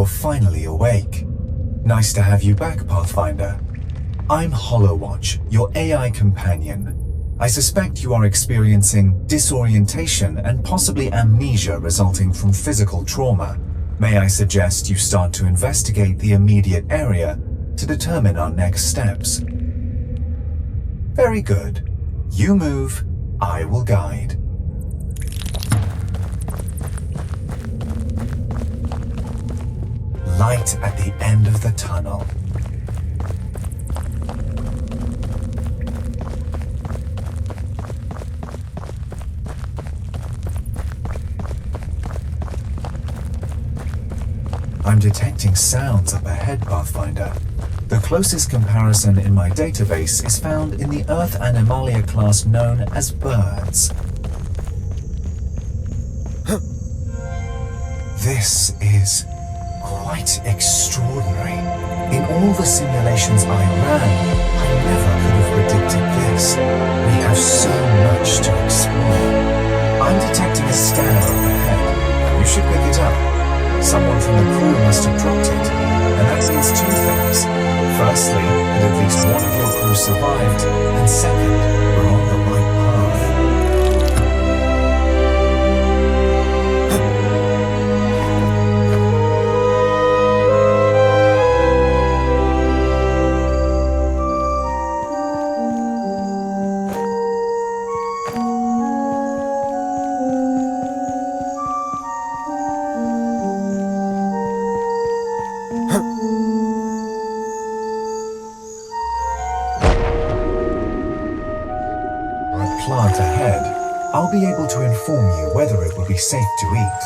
you're finally awake. Nice to have you back, Pathfinder. I'm Hollowwatch, your AI companion. I suspect you are experiencing disorientation and possibly amnesia resulting from physical trauma. May I suggest you start to investigate the immediate area to determine our next steps? Very good. You move, I will guide. Light at the end of the tunnel. I'm detecting sounds up ahead, Pathfinder. The closest comparison in my database is found in the Earth Animalia class known as birds. This is quite extraordinary. In all the simulations I ran, I never could have predicted this. We have so much to explore. I'm detecting a scanner up ahead. You should pick it up. Someone from the crew must have dropped it, and that means two things. Firstly, that at least one of your crew survived, and second, we're on the right path. Plant ahead, I'll be able to inform you whether it will be safe to eat.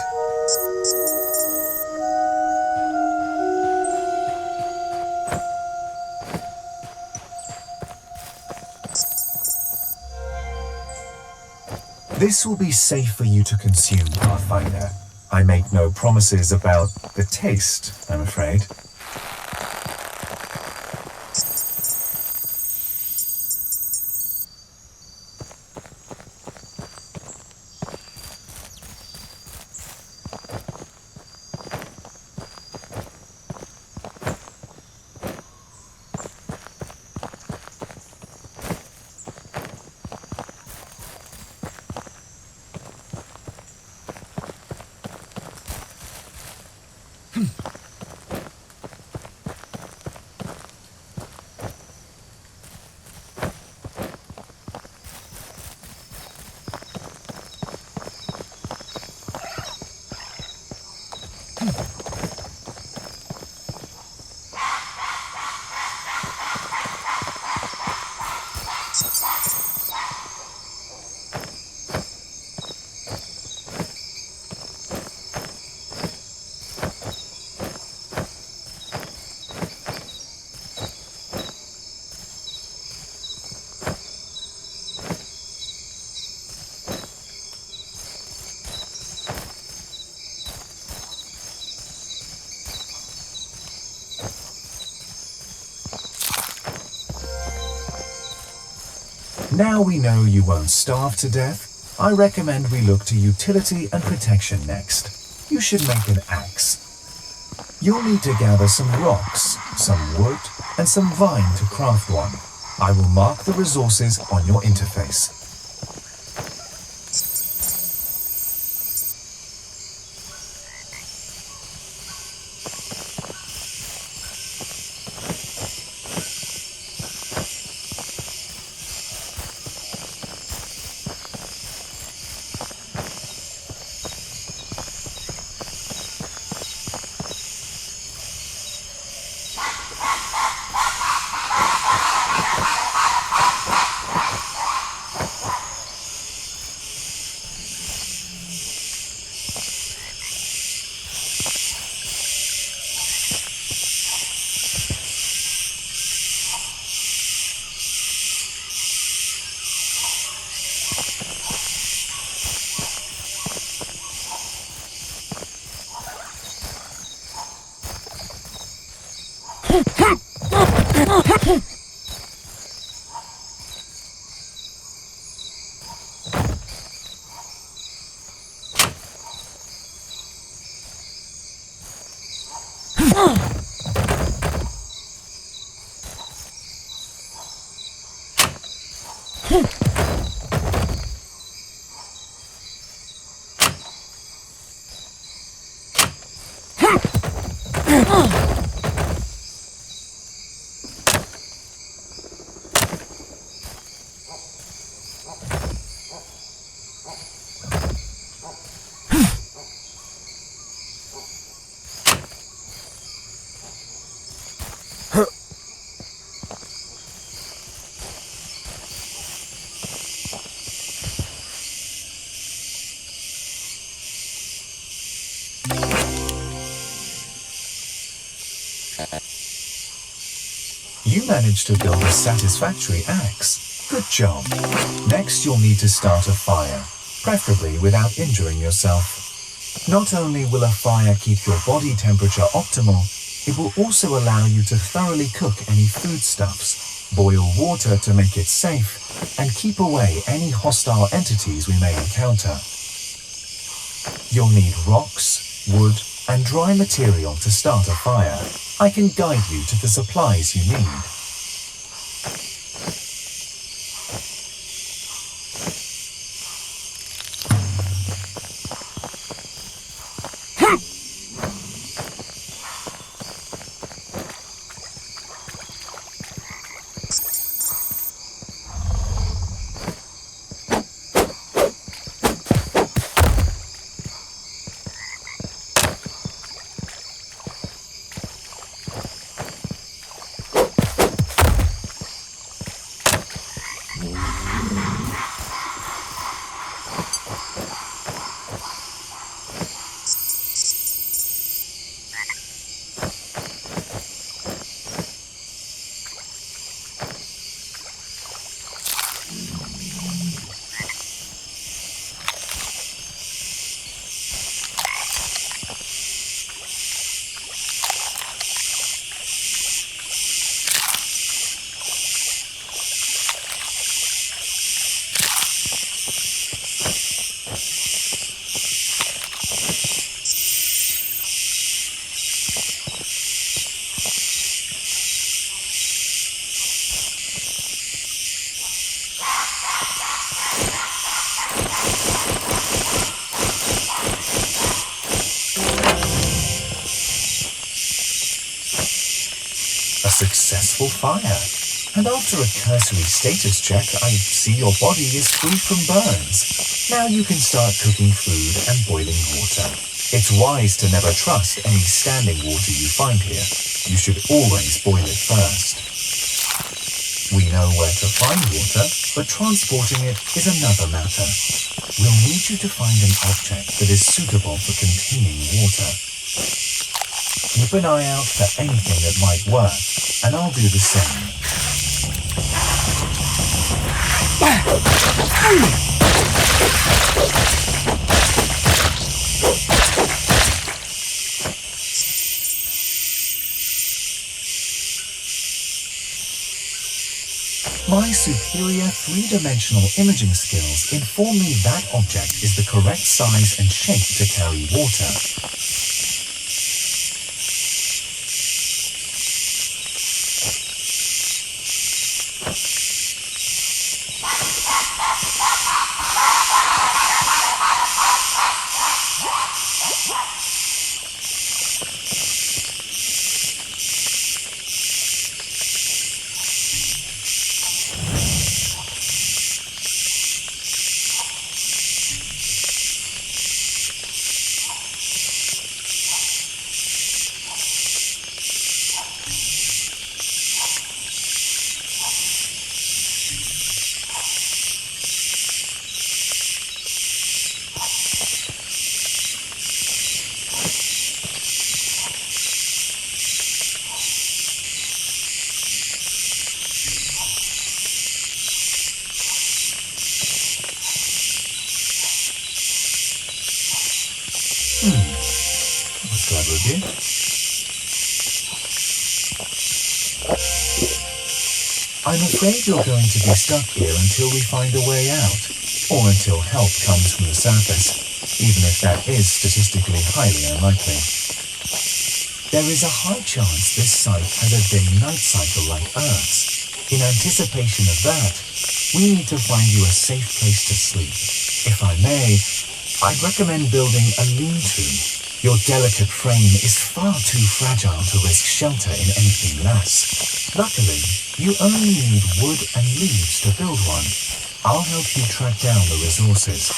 This will be safe for you to consume, Pathfinder. I make no promises about the taste, I'm afraid. Now we know you won't starve to death, I recommend we look to utility and protection next. You should make an axe. You'll need to gather some rocks, some wood, and some vine to craft one. I will mark the resources on your interface. You managed to build a satisfactory axe. Good job. Next, you'll need to start a fire, preferably without injuring yourself. Not only will a fire keep your body temperature optimal, it will also allow you to thoroughly cook any foodstuffs, boil water to make it safe, and keep away any hostile entities we may encounter. You'll need rocks, wood, and dry material to start a fire. I can guide you to the supplies you need. A successful fire. And after a cursory status check, I see your body is free from burns. Now you can start cooking food and boiling water. It's wise to never trust any standing water you find here. You should always boil it first. We know where to find water, but transporting it is another matter. We'll need you to find an object that is suitable for containing water. Keep an eye out for anything that might work, and I'll do the same. My superior three-dimensional imaging skills inform me that object is the correct size and shape to carry water. That was clever of you. I'm afraid you're going to be stuck here until we find a way out, or until help comes from the surface, even if that is statistically highly unlikely. There is a high chance this site has a day-night cycle like Earth's. In anticipation of that, we need to find you a safe place to sleep. If I may, I'd recommend building a lean-to. Your delicate frame is far too fragile to risk shelter in anything less. Luckily, you only need wood and leaves to build one. I'll help you track down the resources.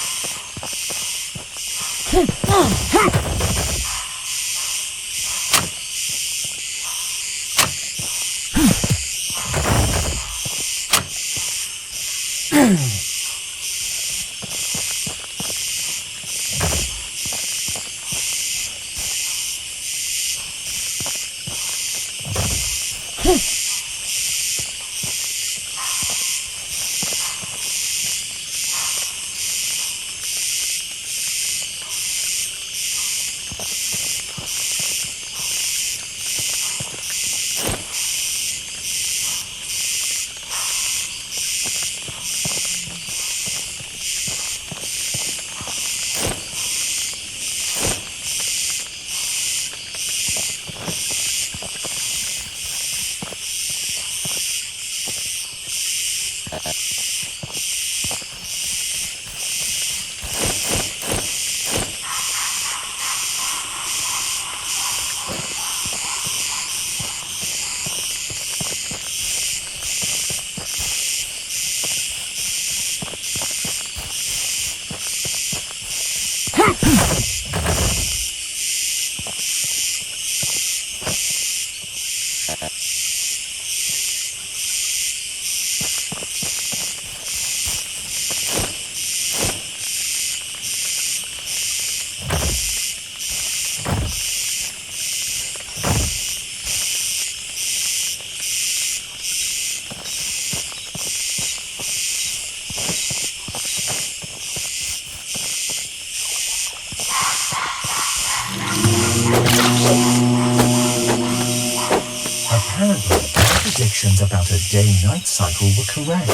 Predictions about a day-night cycle were correct.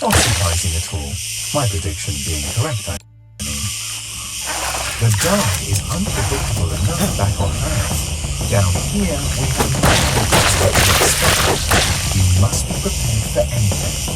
Not surprising at all. My prediction being correct, I mean. The dark is unpredictable enough back on Earth. Down here, we have nothing to expect. You must be prepared for anything.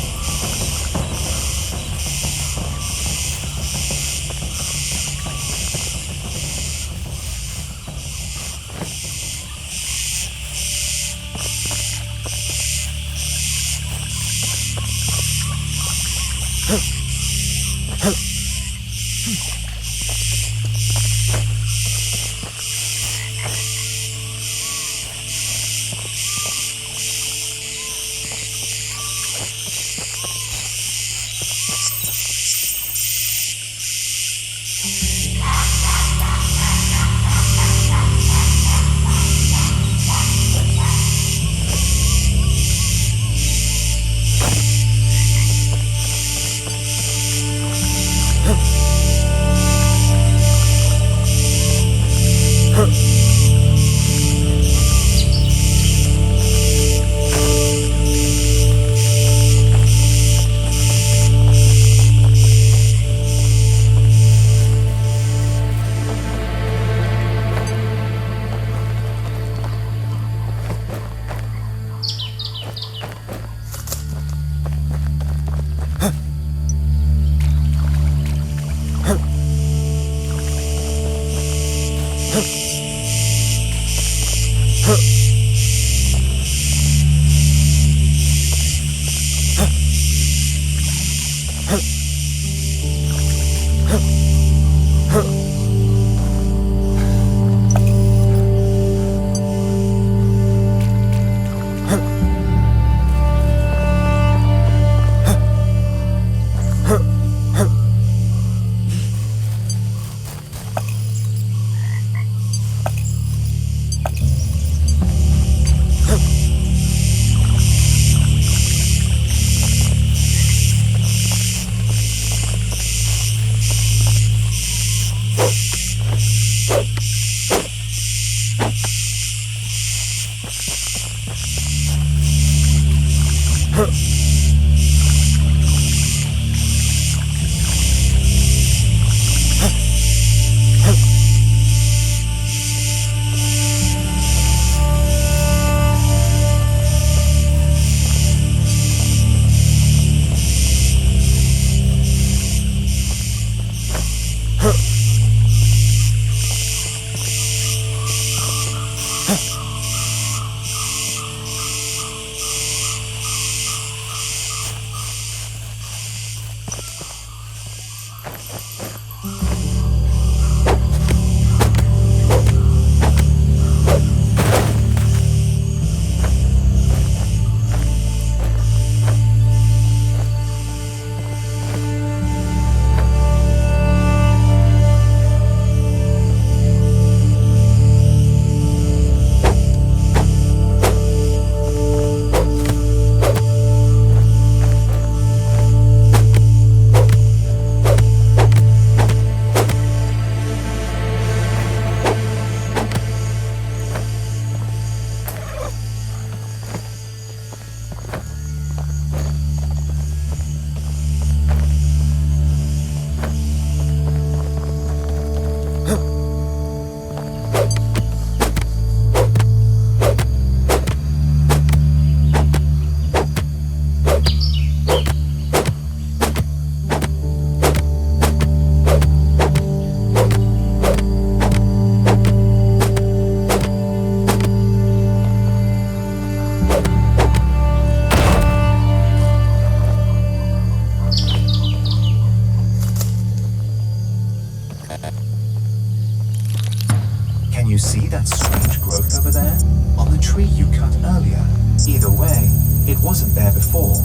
you cut earlier. Either way, it wasn't there before.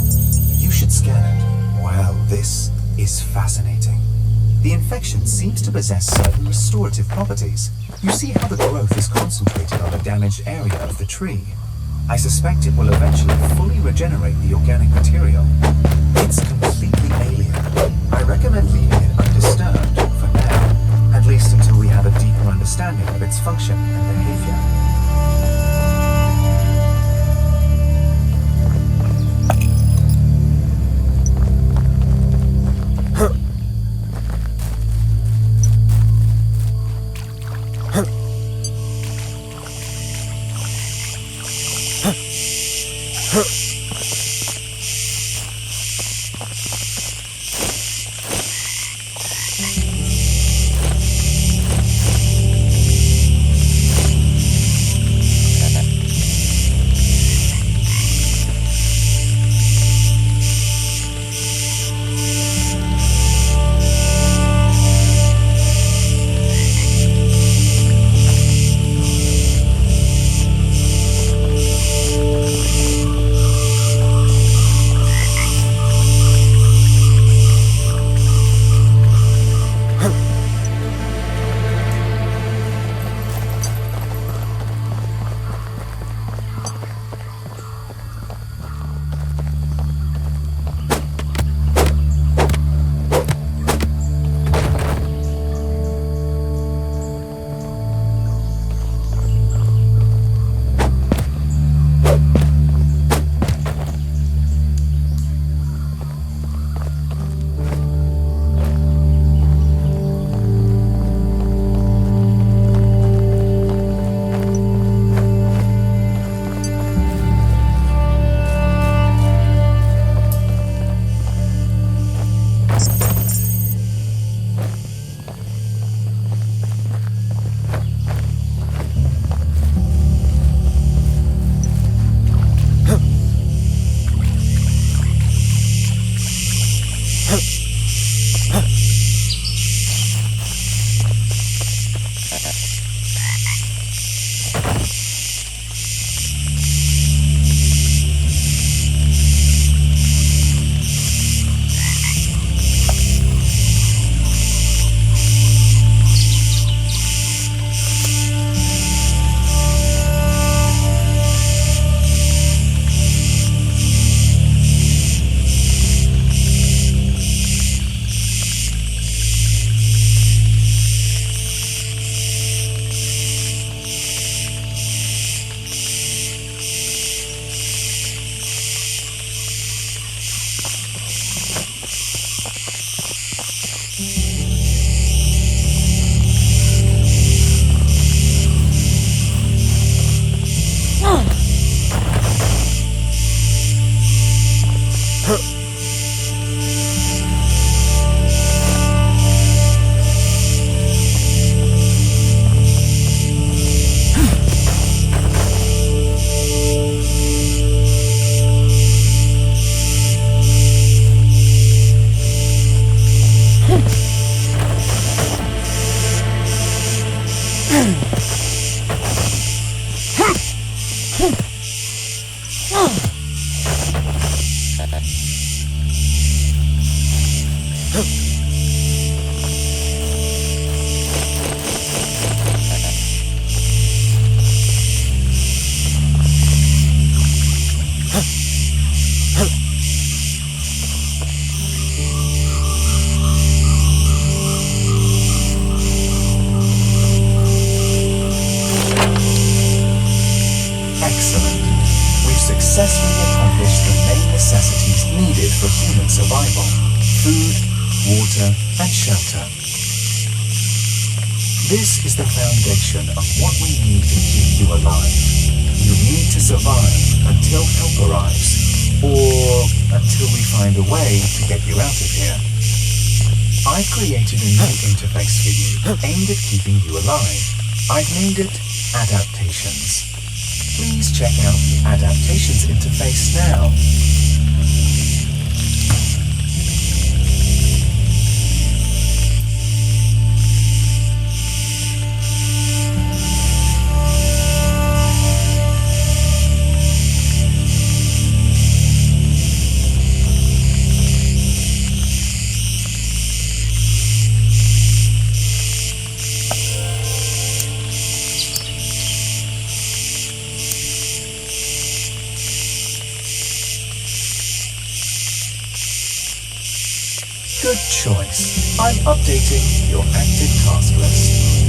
You should scan it. Well, this is fascinating. The infection seems to possess certain restorative properties. You see how the growth is concentrated on a damaged area of the tree. I suspect it will eventually fully regenerate the organic material. It's completely alien. I recommend leaving it undisturbed for now, at least until we have a deeper understanding of its function and behavior. Successfully accomplished the main necessities needed for human survival: food, water, and shelter. This is the foundation of what we need to keep you alive. You need to survive until help arrives, or until we find a way to get you out of here. I've created a new interface for you aimed at keeping you alive. I've named it Adaptations. Please check out the Adaptations interface now. Good choice. I'm updating your active task list.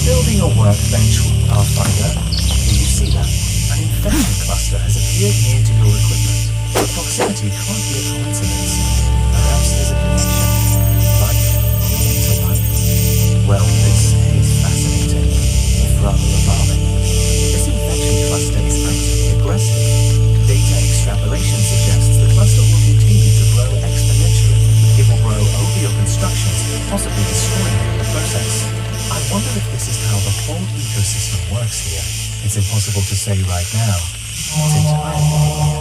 Building a workbench, Pathfinder. Do you see that? An infection cluster has appeared near to your equipment. The proximity can't be a coincidence. Perhaps there's a connection. Life calling to life. Well, this is fascinating, if rather alarming. This infection cluster is actively aggressive. Data extrapolation suggests the cluster will continue to grow exponentially. It will grow over your constructions, possibly destroying you in the process. I wonder if this is how the whole ecosystem works here. It's impossible to say right now. It's entirely alien.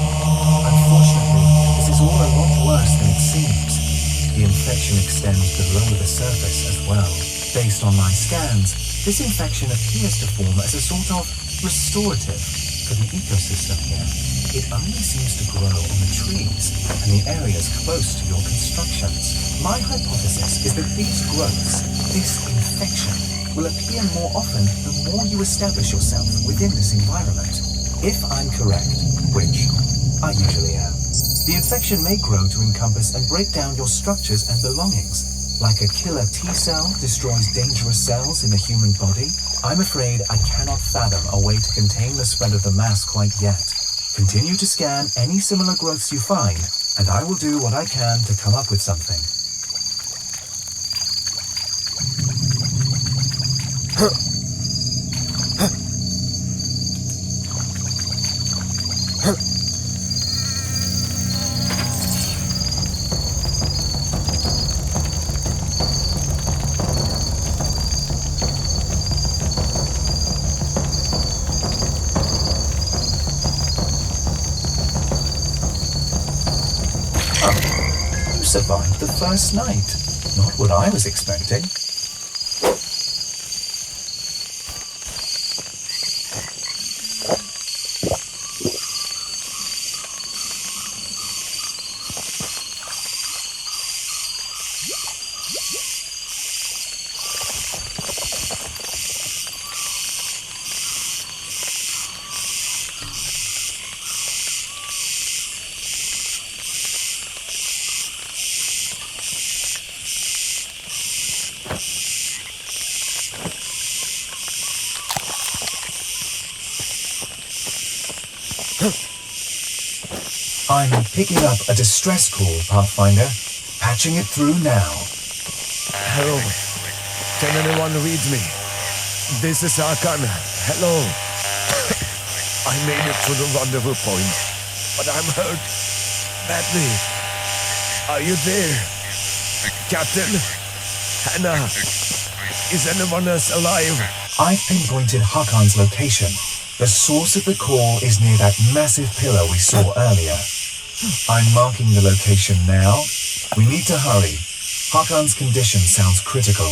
Unfortunately, this is all a lot worse than it seems. The infection extends below the surface as well. Based on my scans, this infection appears to form as a sort of restorative for the ecosystem here. It only seems to grow on the trees and the areas close to your constructions. My hypothesis is that these growths, this infection, will appear more often the more you establish yourself within this environment. If I'm correct, which I usually am, the infection may grow to encompass and break down your structures and belongings. Like a killer T-cell destroys dangerous cells in the human body, I'm afraid I cannot fathom a way to contain the spread of the mass quite yet. Continue to scan any similar growths you find, and I will do what I can to come up with something. You survived the first night. Not what I was expecting. I'm picking up a distress call, Pathfinder. Patching it through now. Hello. Can anyone read me? This is Hakan. Hello. I made it to the rendezvous point, but I'm hurt badly. Are you there? Captain? Hannah? Is anyone else alive? I've pinpointed Hakan's location. The source of the call is near that massive pillar we saw earlier. I'm marking the location now. We need to hurry. Hakan's condition sounds critical.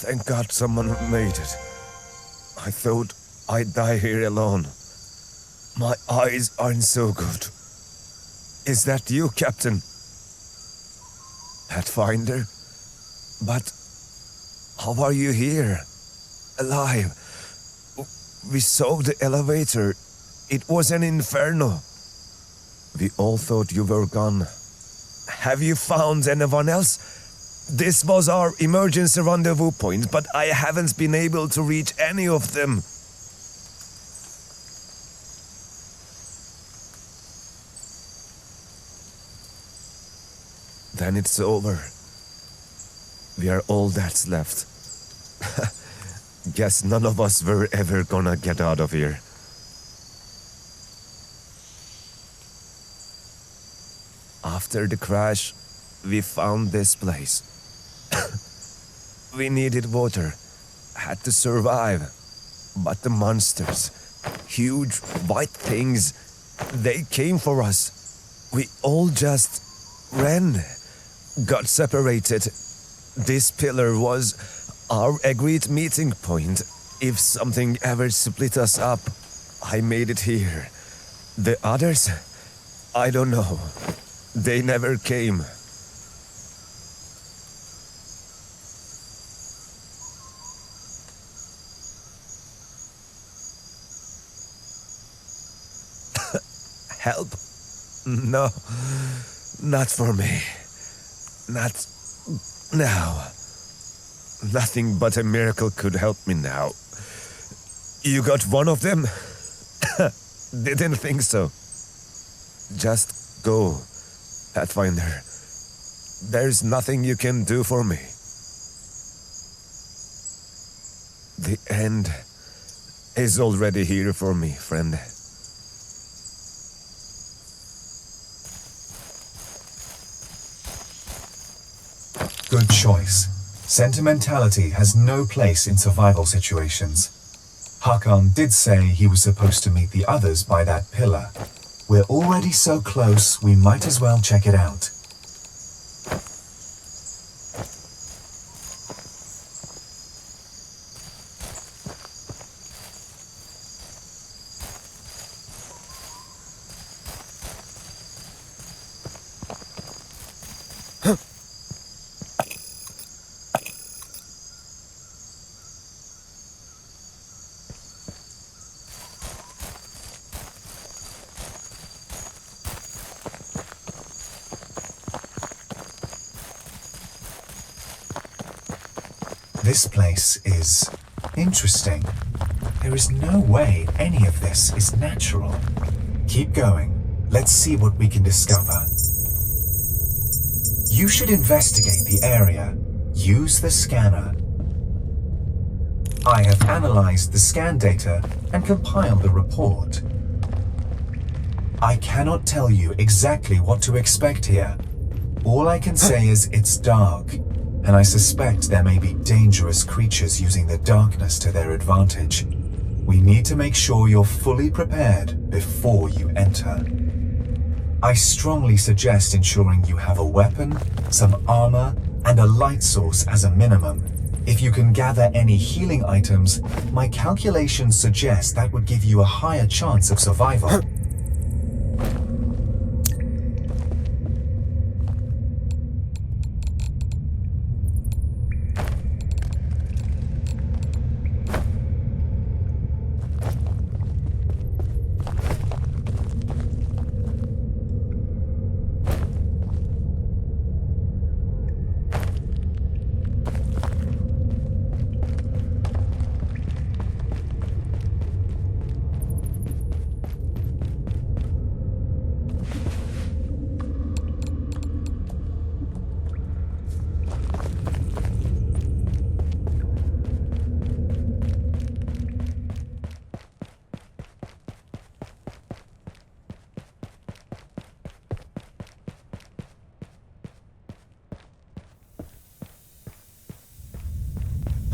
Thank God someone made it. I thought I'd die here alone. My eyes aren't so good. Is that you, Captain? Pathfinder? But how are you here? Alive? We saw the elevator. It was an inferno. We all thought you were gone. Have you found anyone else? This was our emergency rendezvous point, but I haven't been able to reach any of them. Then it's over. We are all that's left. Guess none of us were ever gonna get out of here. After the crash, we found this place. We needed water, had to survive. But the monsters, huge white things, they came for us. We all just ran, got separated. This pillar was our agreed meeting point. If something ever split us up, I made it here. The others, I don't know. They never came. Help? No, not for me. Not now. Nothing but a miracle could help me now. You got one of them? Didn't think so. Just go, Pathfinder. There's nothing you can do for me. The end is already here for me, friend. Good choice. Sentimentality has no place in survival situations. Hakan did say he was supposed to meet the others by that pillar. We're already so close, we might as well check it out. This place is interesting. There is no way any of this is natural. Keep going. Let's see what we can discover. You should investigate the area. Use the scanner. I have analyzed the scan data and compiled a report. I cannot tell you exactly what to expect here. All I can say is it's dark, and I suspect there may be dangerous creatures using the darkness to their advantage. We need to make sure you're fully prepared before you enter. I strongly suggest ensuring you have a weapon, some armor, and a light source as a minimum. If you can gather any healing items, my calculations suggest that would give you a higher chance of survival.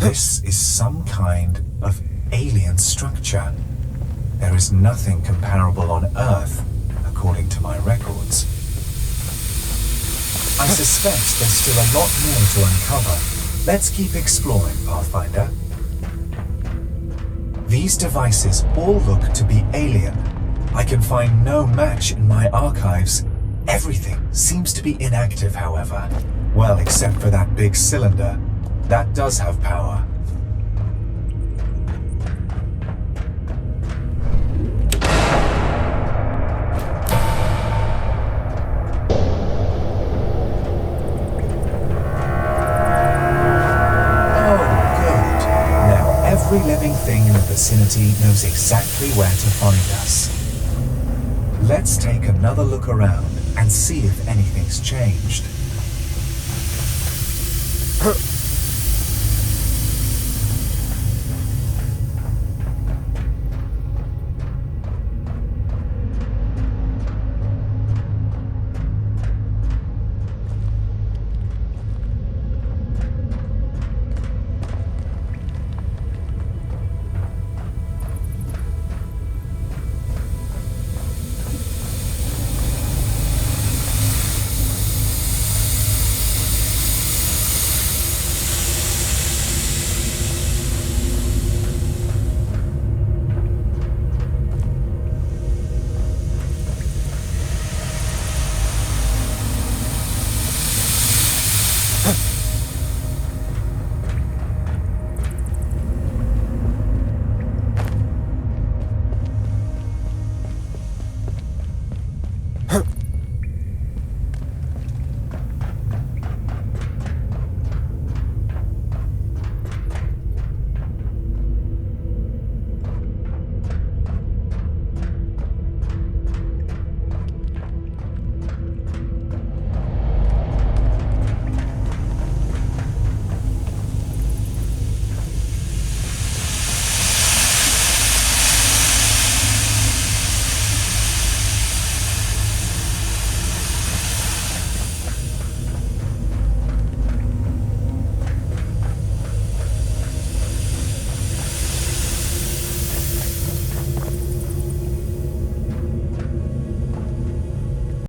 This is some kind of alien structure. There is nothing comparable on Earth, according to my records. I suspect there's still a lot more to uncover. Let's keep exploring, Pathfinder. These devices all look to be alien. I can find no match in my archives. Everything seems to be inactive, however. Well, except for that big cylinder. That does have power. Every living thing in the vicinity knows exactly where to find us. Let's take another look around and see if anything's changed.